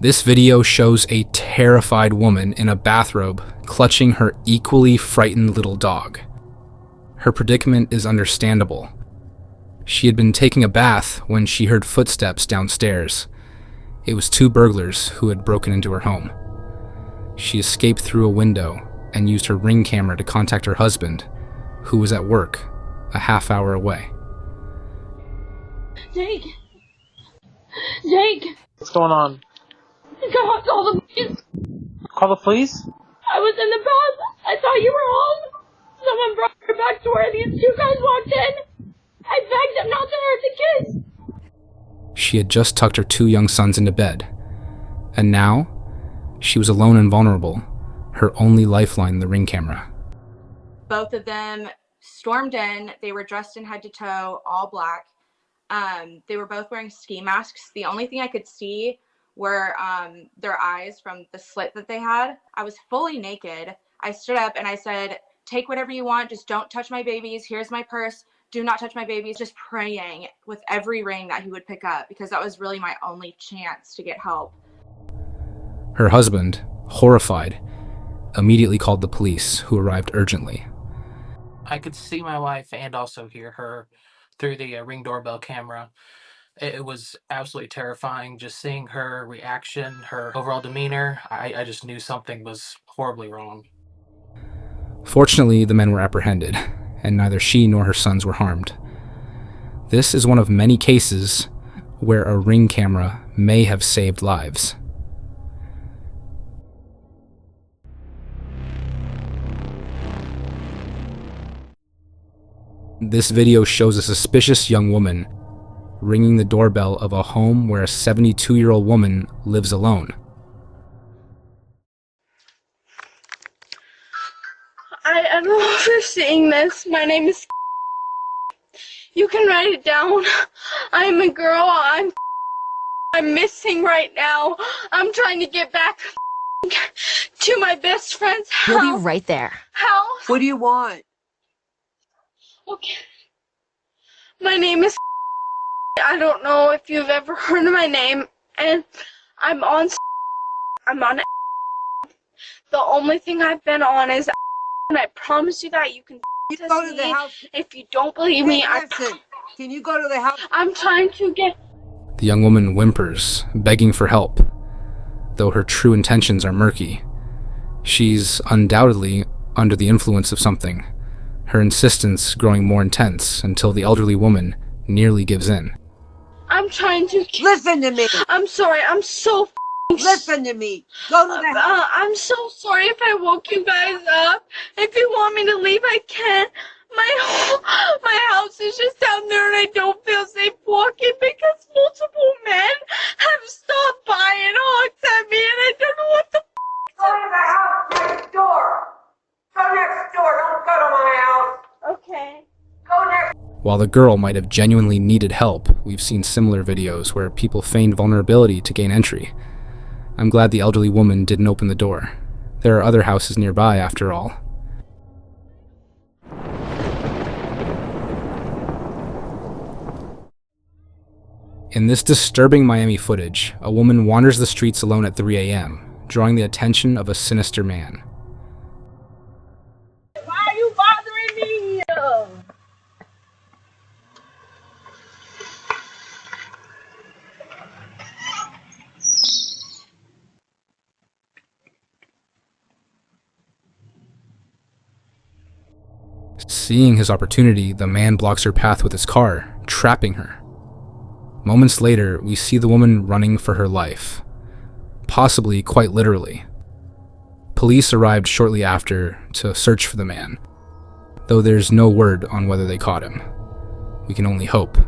This video shows a terrified woman in a bathrobe clutching her equally frightened little dog. Her predicament is understandable. She had been taking a bath when she heard footsteps downstairs. It was two burglars who had broken into her home. She escaped through a window and used her Ring camera to contact her husband, who was at work a half hour away. Jake! Jake! What's going on? Call the police! Call the police? I was in the bath. I thought you were home. Someone brought her back to where these two guys walked in. I begged them not to hurt the kids. She had just tucked her two young sons into bed, and now she was alone and vulnerable, her only lifeline the Ring camera. Both of them stormed in. They were dressed in head to toe, all black. They were both wearing ski masks. The only thing I could see were their eyes from the slit that they had. I was fully naked. I stood up and I said, "Take whatever you want, just don't touch my babies. Here's my purse. Do not touch my babies." Just praying with every ring that he would pick up, because that was really my only chance to get help. Her husband, horrified, immediately called the police, who arrived urgently. I could see my wife and also hear her through the Ring doorbell camera. It was absolutely terrifying just seeing her reaction, her overall demeanor. I just knew something was horribly wrong. Fortunately, the men were apprehended, and neither she nor her sons were harmed. This is one of many cases where a Ring camera may have saved lives. This video shows a suspicious young woman ringing the doorbell of a home where a 72-year-old woman lives alone. I don't know if you're seeing this. My name is. You can write it down. I'm a girl. I'm missing right now. I'm trying to get back to my best friend's house. We'll be right there. House. What do you want? Okay. My name is. I don't know if you've ever heard of my name, and I'm on. The only thing I've been on is, and I promise you that you can. You go to the house. If you don't believe me, Listen, can you go to the house? I'm trying to get. The young woman whimpers, begging for help, though her true intentions are murky. She's undoubtedly under the influence of something, her insistence growing more intense until the elderly woman nearly gives in. I'm trying to. Listen to me. I'm sorry. I'm so. Listen to me. Go to the house. I'm so sorry if I woke you guys up. If you want me to leave, I can. My house is just down there, and I don't feel safe walking because multiple men have stopped by and honked at me, and I don't know what the. Go to the house next door. Go next door. Don't go to my house. Okay. Go next. While the girl might have genuinely needed help, we've seen similar videos where people feigned vulnerability to gain entry. I'm glad the elderly woman didn't open the door. There are other houses nearby, after all. In this disturbing Miami footage, a woman wanders the streets alone at 3 a.m., drawing the attention of a sinister man. Why are you bothering me? Seeing his opportunity, the man blocks her path with his car, trapping her. Moments later, we see the woman running for her life, possibly quite literally. Police arrived shortly after to search for the man, though there's no word on whether they caught him. We can only hope.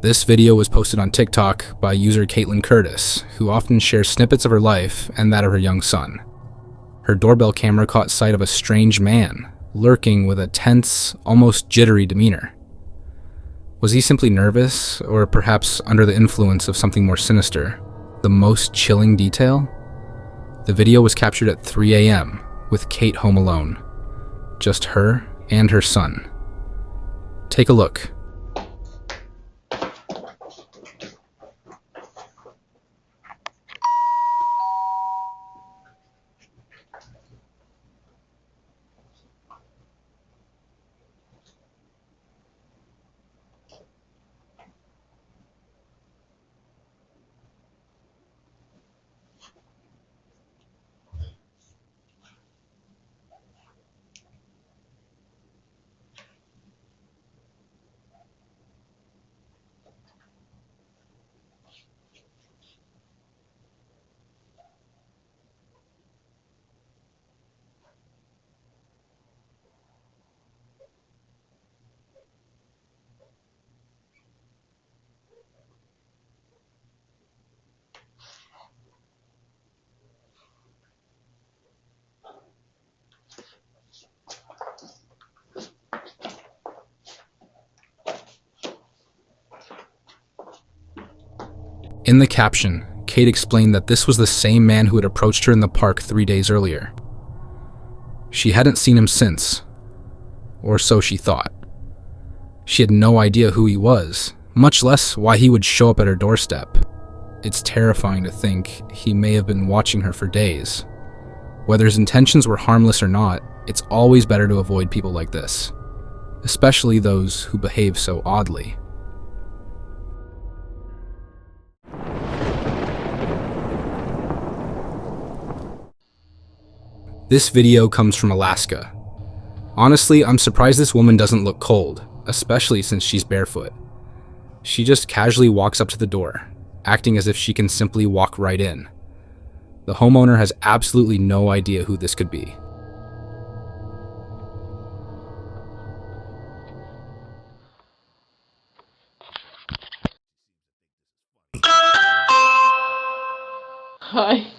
This video was posted on TikTok by user Caitlin Curtis, who often shares snippets of her life and that of her young son. Her doorbell camera caught sight of a strange man, lurking with a tense, almost jittery demeanor. Was he simply nervous, or perhaps under the influence of something more sinister? The most chilling detail? The video was captured at 3 a.m., with Kate home alone. Just her and her son. Take a look In the caption, Kate explained that this was the same man who had approached her in the park 3 days earlier. She hadn't seen him since, or so she thought. She had no idea who he was, much less why he would show up at her doorstep. It's terrifying to think he may have been watching her for days. Whether his intentions were harmless or not, it's always better to avoid people like this, especially those who behave so oddly. This video comes from Alaska. Honestly, I'm surprised this woman doesn't look cold, especially since she's barefoot. She just casually walks up to the door, acting as if she can simply walk right in. The homeowner has absolutely no idea who this could be. Hi.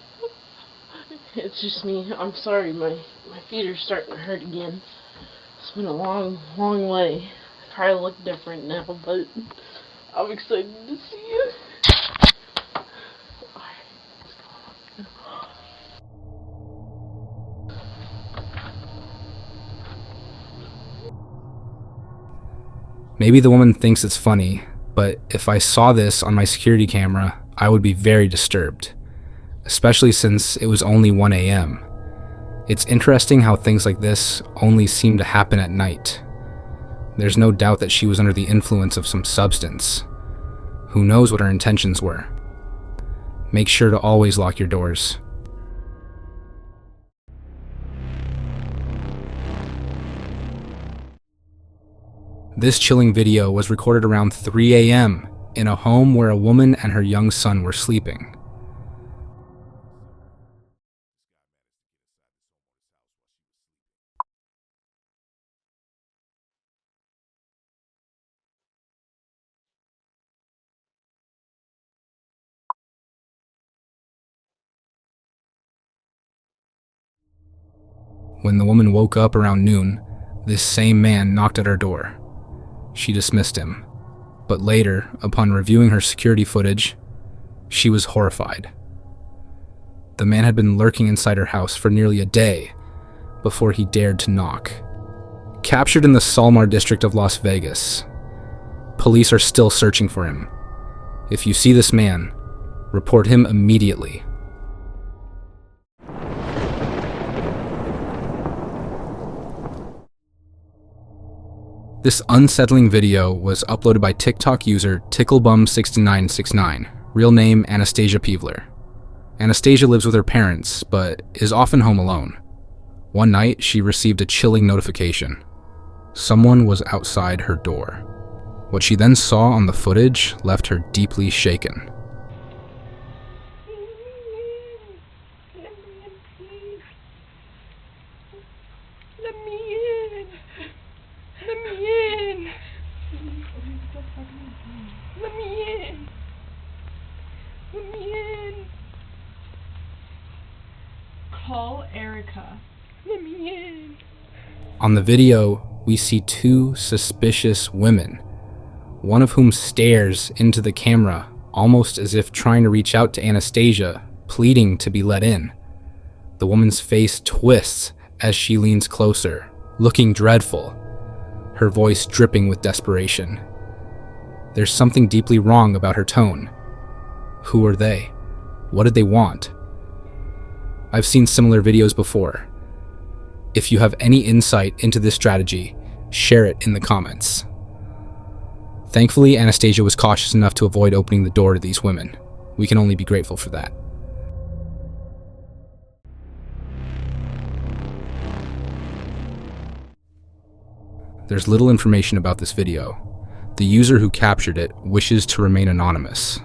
It's just me. I'm sorry, my feet are starting to hurt again. It's been a long way. I try to look different now, but I'm excited to see you. Maybe the woman thinks it's funny, but if I saw this on my security camera, I would be very disturbed, especially since it was only 1 a.m. It's interesting how things like this only seem to happen at night. There's no doubt that she was under the influence of some substance. Who knows what her intentions were? Make sure to always lock your doors. This chilling video was recorded around 3 a.m. in a home where a woman and her young son were sleeping. When the woman woke up around noon, this same man knocked at her door. She dismissed him, but later, upon reviewing her security footage, she was horrified. The man had been lurking inside her house for nearly a day before he dared to knock. Captured in the Salmar district of Las Vegas, police are still searching for him. If you see this man, report him immediately. This unsettling video was uploaded by TikTok user Ticklebum6969, real name Anastasia Peevler. Anastasia lives with her parents, but is often home alone. One night, she received a chilling notification. Someone was outside her door. What she then saw on the footage left her deeply shaken. Call Erica. Let me in. On the video, we see two suspicious women, one of whom stares into the camera almost as if trying to reach out to Anastasia, pleading to be let in. The woman's face twists as she leans closer, looking dreadful, her voice dripping with desperation. There's something deeply wrong about her tone. Who are they? What did they want? I've seen similar videos before. If you have any insight into this strategy, share it in the comments. Thankfully, Anastasia was cautious enough to avoid opening the door to these women. We can only be grateful for that. There's little information about this video. The user who captured it wishes to remain anonymous.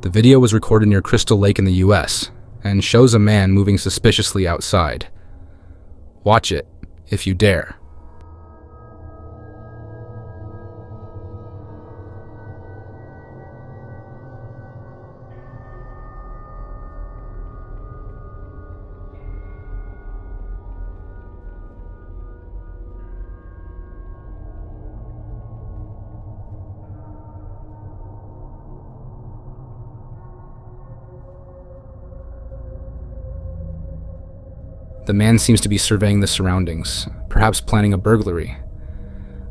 The video was recorded near Crystal Lake in the US and shows a man moving suspiciously outside. Watch it, if you dare. The man seems to be surveying the surroundings, perhaps planning a burglary.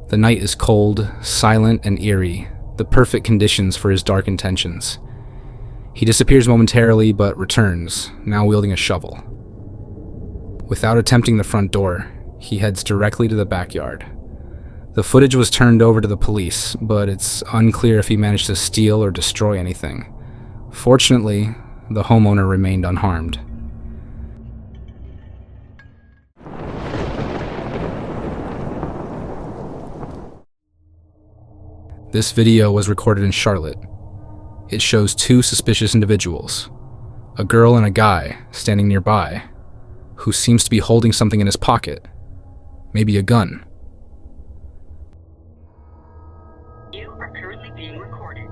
The night is cold, silent, and eerie, the perfect conditions for his dark intentions. He disappears momentarily but returns, now wielding a shovel. Without attempting the front door, he heads directly to the backyard. The footage was turned over to the police, but it's unclear if he managed to steal or destroy anything. Fortunately, the homeowner remained unharmed. This video was recorded in Charlotte. It shows two suspicious individuals, a girl and a guy standing nearby, who seems to be holding something in his pocket, maybe a gun. You are currently being recorded.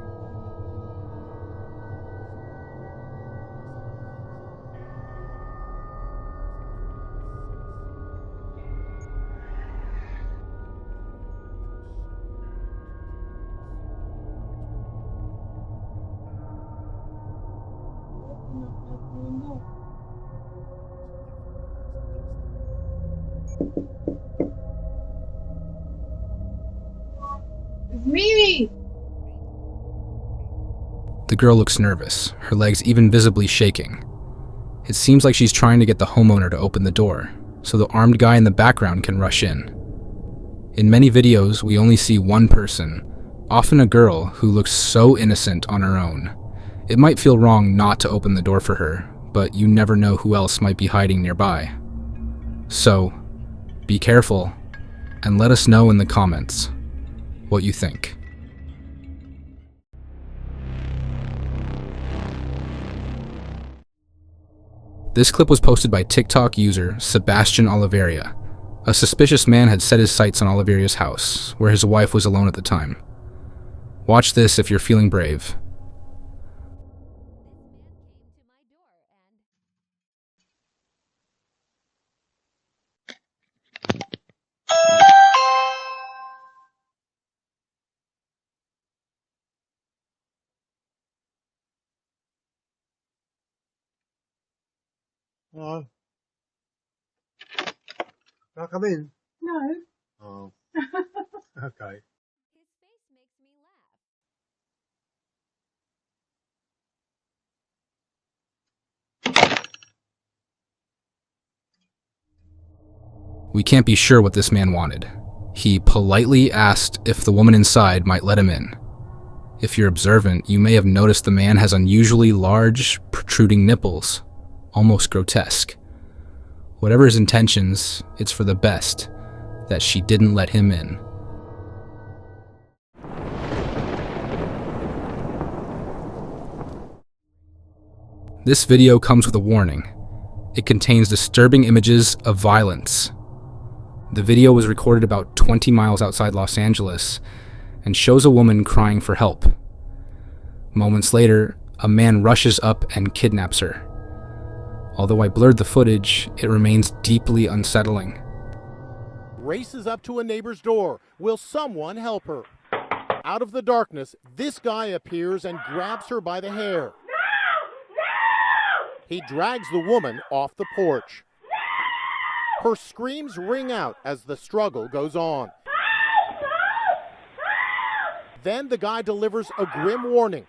Mimi! The girl looks nervous, her legs even visibly shaking. It seems like she's trying to get the homeowner to open the door, so the armed guy in the background can rush in. In many videos, we only see one person, often a girl who looks so innocent on her own. It might feel wrong not to open the door for her, but you never know who else might be hiding nearby. So, be careful, and let us know in the comments what you think. This clip was posted by TikTok user Sebastian Oliveira. A suspicious man had set his sights on Oliveira's house, where his wife was alone at the time. Watch this if you're feeling brave. Hello. Can I come in? No. Oh. Okay. We can't be sure what this man wanted. He politely asked if the woman inside might let him in. If you're observant, you may have noticed the man has unusually large, protruding nipples, almost grotesque. Whatever his intentions, it's for the best that she didn't let him in. This video comes with a warning. It contains disturbing images of violence. The video was recorded about 20 miles outside Los Angeles and shows a woman crying for help. Moments later, a man rushes up and kidnaps her. Although I blurred the footage, it remains deeply unsettling. Races up to a neighbor's door. Will someone help her? Out of the darkness, this guy appears and grabs her by the hair. He drags the woman off the porch. Her screams ring out as the struggle goes on. Then the guy delivers a grim warning.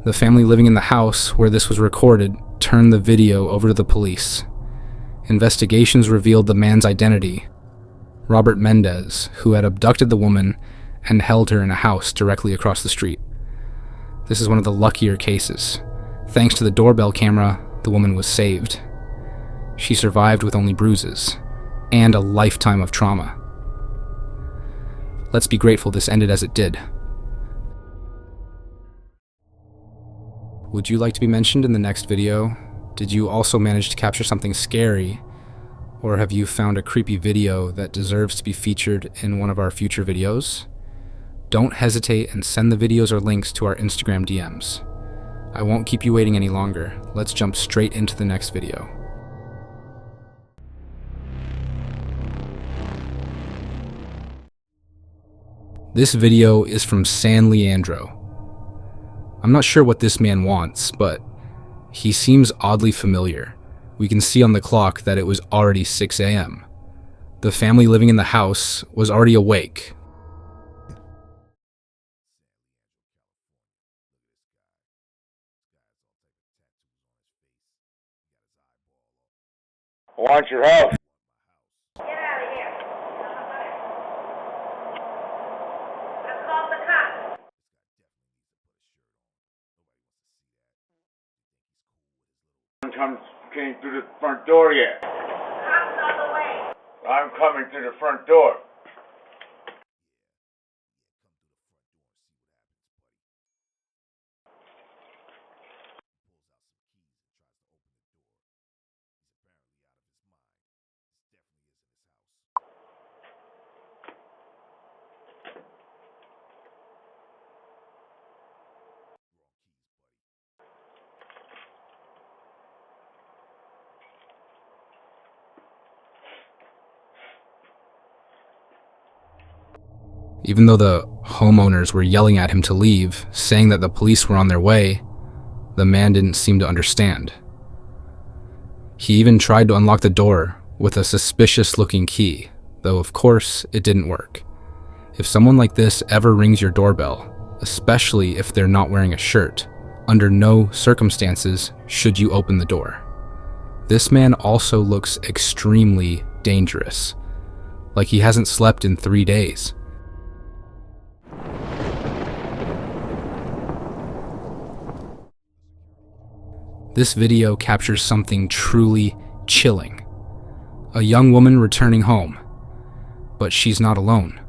The family living in the house where this was recorded turned the video over to the police. Investigations revealed the man's identity, Robert Mendez, who had abducted the woman and held her in a house directly across the street. This is one of the luckier cases. Thanks to the doorbell camera, the woman was saved. She survived with only bruises and a lifetime of trauma. Let's be grateful this ended as it did. Would you like to be mentioned in the next video? Did you also manage to capture something scary? Or have you found a creepy video that deserves to be featured in one of our future videos? Don't hesitate and send the videos or links to our Instagram DMs. I won't keep you waiting any longer. Let's jump straight into the next video. This video is from San Leandro. I'm not sure what this man wants, but He seems oddly familiar. We can see on the clock that it was already 6 a.m. The family living in the house was already awake. I want your house. Get out of here. Let's call the cops. Came through the front door yet. Cops on the way. I'm coming to the front door. Even though the homeowners were yelling at him to leave, saying that the police were on their way, the man didn't seem to understand. He even tried to unlock the door with a suspicious-looking key, though of course it didn't work. If someone like this ever rings your doorbell, especially if they're not wearing a shirt, under no circumstances should you open the door. This man also looks extremely dangerous, like he hasn't slept in 3 days. This video captures something truly chilling. A young woman returning home, but she's not alone.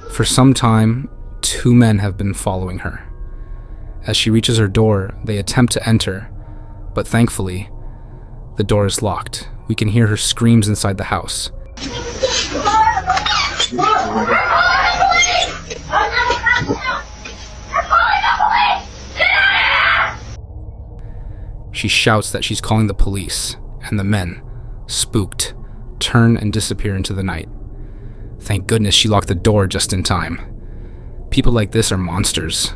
For some time, 2 men have been following her. As she reaches her door, they attempt to enter, but thankfully, the door is locked. We can hear her screams inside the house. She shouts that she's calling the police, and the men, spooked, turn and disappear into the night. Thank goodness she locked the door just in time. People like this are monsters,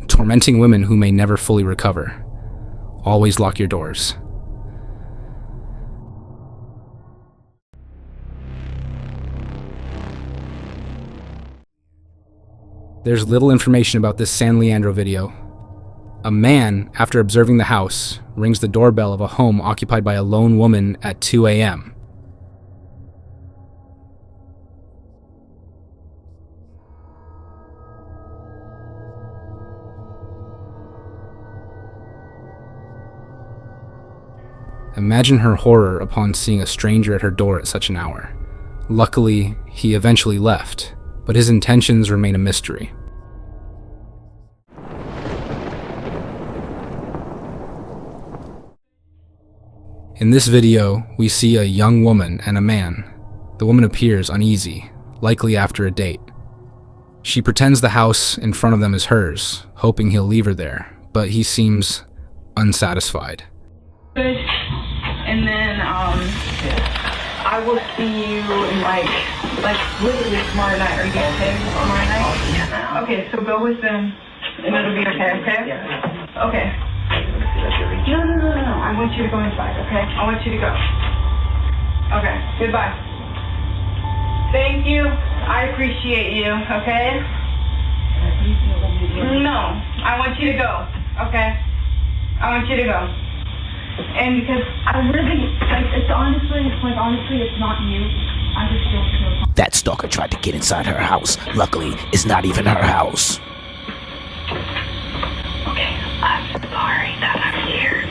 tormenting women who may never fully recover. Always lock your doors. There's little information about this San Leandro video. A man, after observing the house, rings the doorbell of a home occupied by a lone woman at 2 a.m. Imagine her horror upon seeing a stranger at her door at such an hour. Luckily, he eventually left, but his intentions remain a mystery. In this video, we see a young woman and a man. The woman appears uneasy, likely after a date. She pretends the house in front of them is hers, hoping he'll leave her there, but he seems unsatisfied. Good. And then I will see you in like literally tomorrow night. Are you okay tomorrow night? Yeah. Okay, so go with them and it'll be okay, okay? Yeah. Okay. No. I want you to go inside, okay? I want you to go. Okay, goodbye. Thank you. I appreciate you, okay? No, I want you to go, okay? I want you to go. And because I really, it's not you. I just don't feel. That stalker tried to get inside her house. Luckily, it's not even her house. Okay, I'm sorry that I'm here.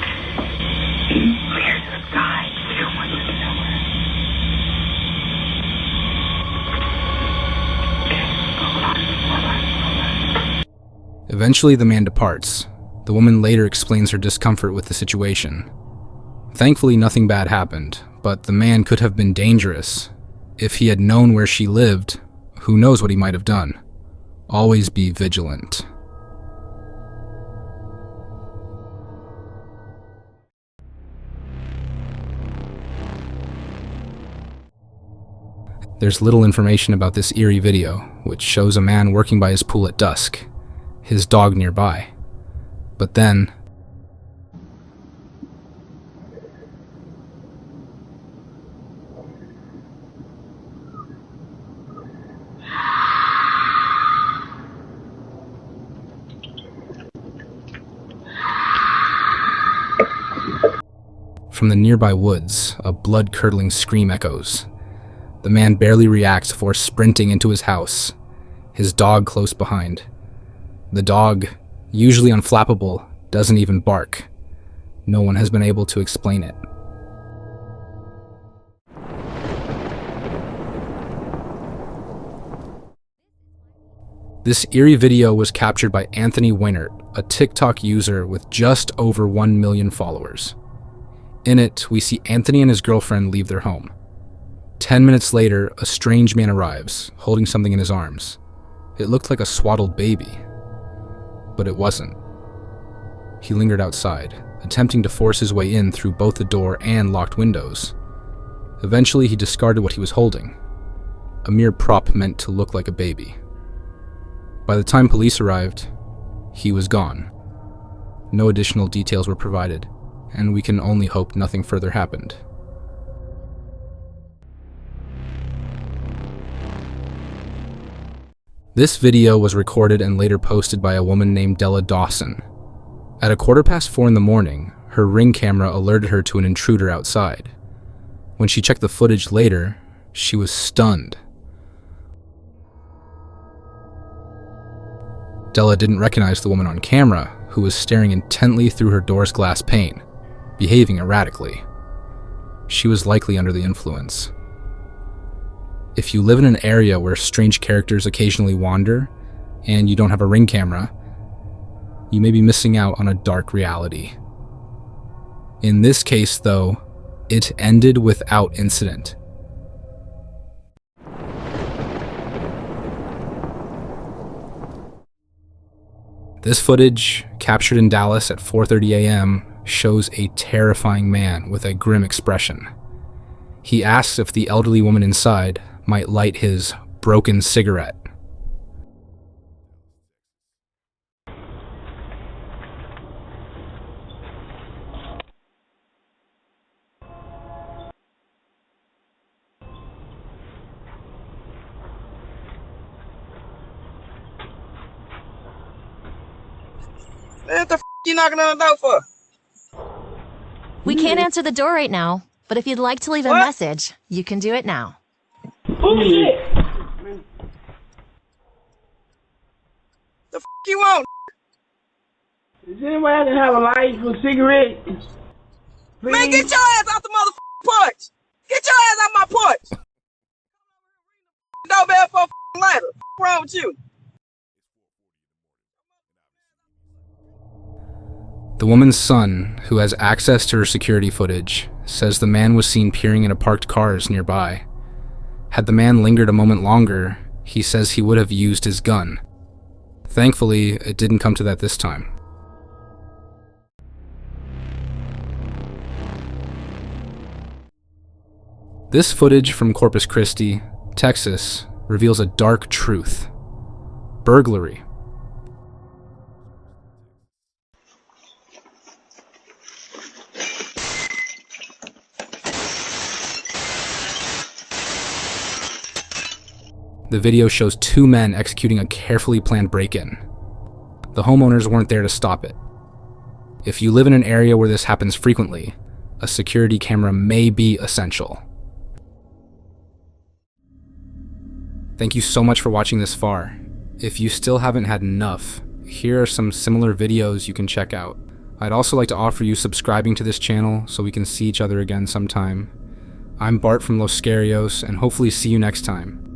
Where's this guy? We don't want him to know where. Okay, hold on. Eventually, the man departs. The woman later explains her discomfort with the situation. Thankfully, nothing bad happened, but the man could have been dangerous. If he had known where she lived, who knows what he might have done. Always be vigilant. There's little information about this eerie video, which shows a man working by his pool at dusk, his dog nearby. But then, from the nearby woods, a blood-curdling scream echoes. The man barely reacts before sprinting into his house, his dog close behind. The dog, usually unflappable, doesn't even bark. No one has been able to explain it. This eerie video was captured by Anthony Weinert, a TikTok user with just over 1 million followers. In it, we see Anthony and his girlfriend leave their home. 10 minutes later, a strange man arrives, holding something in his arms. It looked like a swaddled baby, but it wasn't. He lingered outside, attempting to force his way in through both the door and locked windows. Eventually, he discarded what he was holding, a mere prop meant to look like a baby. By the time police arrived, he was gone. No additional details were provided, and we can only hope nothing further happened. This video was recorded and later posted by a woman named Della Dawson. At 4:15 in the morning, her Ring camera alerted her to an intruder outside. When she checked the footage later, she was stunned. Della didn't recognize the woman on camera, who was staring intently through her door's glass pane, behaving erratically. She was likely under the influence. If you live in an area where strange characters occasionally wander, and you don't have a Ring camera, you may be missing out on a dark reality. In this case, though, it ended without incident. This footage, captured in Dallas at 4:30 a.m., shows a terrifying man with a grim expression. He asks if the elderly woman inside might light his broken cigarette. What the f*** you knocking on the door for? We can't answer the door right now, but if you'd like to leave a message, you can do it now. Oh shit! The f*** you want? Does anybody have a light for a cigarette? Please? Man, get your ass out the motherfucking porch! Get your ass out my porch! Doorbell for a lighter. What's wrong with you? The woman's son, who has access to her security footage, says the man was seen peering into parked cars nearby. Had the man lingered a moment longer, he says he would have used his gun. Thankfully, it didn't come to that this time. This footage from Corpus Christi, Texas, reveals a dark truth. Burglary. The video shows two men executing a carefully planned break-in. The homeowners weren't there to stop it. If you live in an area where this happens frequently, a security camera may be essential. Thank you so much for watching this far. If you still haven't had enough, here are some similar videos you can check out. I'd also like to offer you subscribing to this channel so we can see each other again sometime. I'm Bart from Los Scarios, and hopefully see you next time.